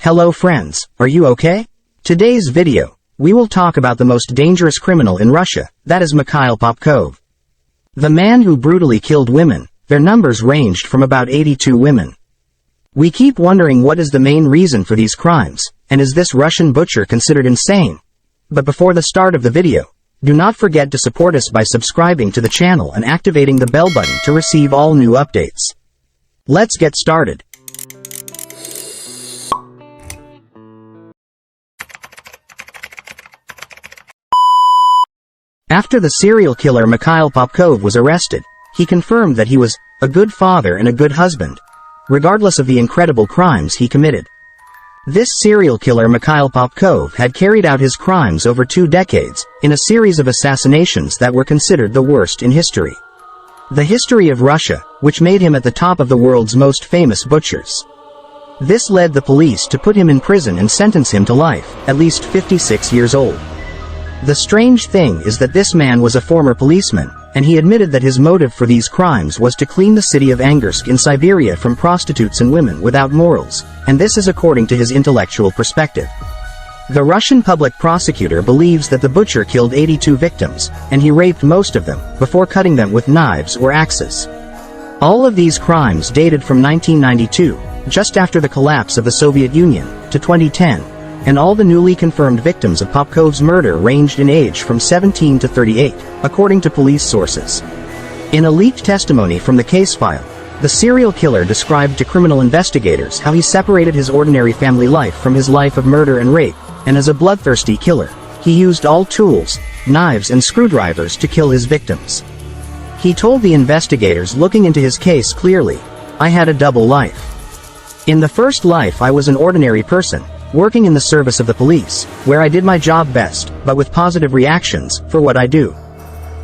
Hello friends, are you okay? Today's video, we will talk about the most dangerous criminal in Russia, that is Mikhail Popkov. The man who brutally killed women, their numbers ranged from about 82 women. We keep wondering what is the main reason for these crimes, and is this Russian butcher considered insane? But before the start of the video, do not forget to support us by subscribing to the channel and activating the bell button to receive all new updates. Let's get started. After the serial killer Mikhail Popkov was arrested, he confirmed that he was a good father and a good husband, regardless of the incredible crimes he committed. This serial killer Mikhail Popkov had carried out his crimes over 2 decades, in a series of assassinations that were considered the worst in history. The history of Russia, which made him at the top of the world's most famous butchers. This led the police to put him in prison and sentence him to life, at least 56 years old. The strange thing is that this man was a former policeman, and he admitted that his motive for these crimes was to clean the city of Angarsk in Siberia from prostitutes and women without morals, and this is according to his intellectual perspective. The Russian public prosecutor believes that the butcher killed 82 victims, and he raped most of them, before cutting them with knives or axes. All of these crimes dated from 1992, just after the collapse of the Soviet Union, to 2010. And all the newly confirmed victims of Popkov's murder ranged in age from 17 to 38, according to police sources. In a leaked testimony from the case file, the serial killer described to criminal investigators how he separated his ordinary family life from his life of murder and rape, and as a bloodthirsty killer, he used all tools, knives and screwdrivers to kill his victims. He told the investigators looking into his case clearly, "I had a double life. In the first life I was an ordinary person, working in the service of the police, where I did my job best, but with positive reactions, for what I do.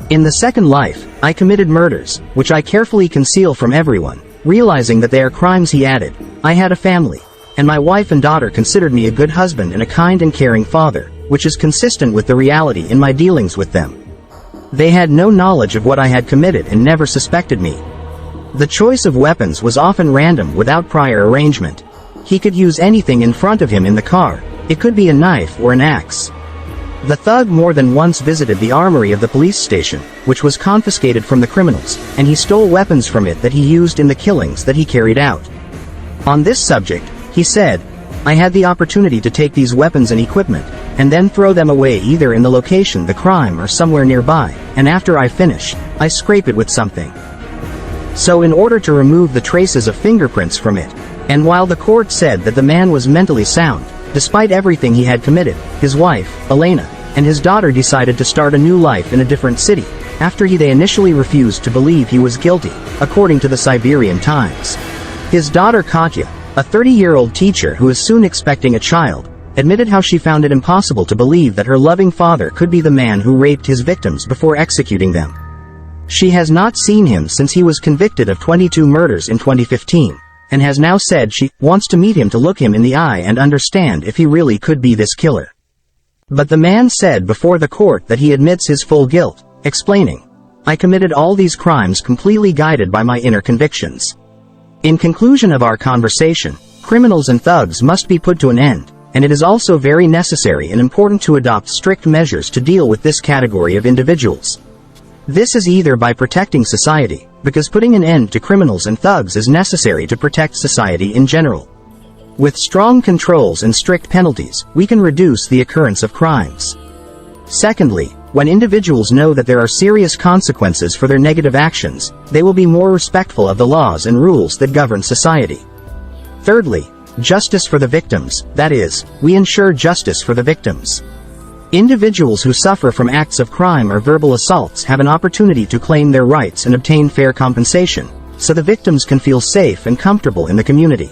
In the second life, I committed murders, which I carefully conceal from everyone, realizing that they are crimes." He added, "I had a family, and my wife and daughter considered me a good husband and a kind and caring father, which is consistent with the reality in my dealings with them. They had no knowledge of what I had committed and never suspected me. The choice of weapons was often random without prior arrangement. He could use anything in front of him in the car. It could be a knife or an axe." The thug more than once visited the armory of the police station, which was confiscated from the criminals, and he stole weapons from it that he used in the killings that he carried out. On this subject, he said, "I had the opportunity to take these weapons and equipment, and then throw them away either in the location the crime or somewhere nearby, and after I finish, I scrape it with something. So in order to remove the traces of fingerprints from it." And while the court said that the man was mentally sound, despite everything he had committed, his wife, Elena, and his daughter decided to start a new life in a different city, after they initially refused to believe he was guilty, according to the Siberian Times. His daughter Katya, a 30-year-old teacher who is soon expecting a child, admitted how she found it impossible to believe that her loving father could be the man who raped his victims before executing them. She has not seen him since he was convicted of 22 murders in 2015. And has now said she wants to meet him to look him in the eye and understand if he really could be this killer. But the man said before the court that he admits his full guilt, explaining, "I committed all these crimes completely guided by my inner convictions." In conclusion of our conversation, criminals and thugs must be put to an end, and it is also very necessary and important to adopt strict measures to deal with this category of individuals. This is either by protecting society, because putting an end to criminals and thugs is necessary to protect society in general. With strong controls and strict penalties, we can reduce the occurrence of crimes. Secondly, when individuals know that there are serious consequences for their negative actions, they will be more respectful of the laws and rules that govern society. Thirdly, justice for the victims, that is, we ensure justice for the victims. Individuals who suffer from acts of crime or verbal assaults have an opportunity to claim their rights and obtain fair compensation, so the victims can feel safe and comfortable in the community.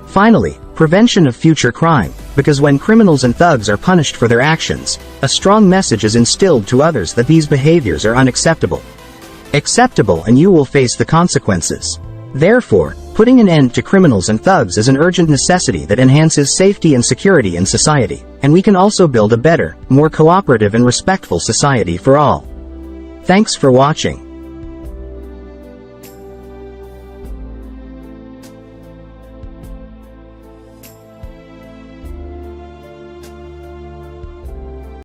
Finally, prevention of future crime, because when criminals and thugs are punished for their actions, a strong message is instilled to others that these behaviors are unacceptable. Acceptable and you will face the consequences. Therefore, putting an end to criminals and thugs is an urgent necessity that enhances safety and security in society, and we can also build a better, more cooperative and respectful society for all. Thanks for watching.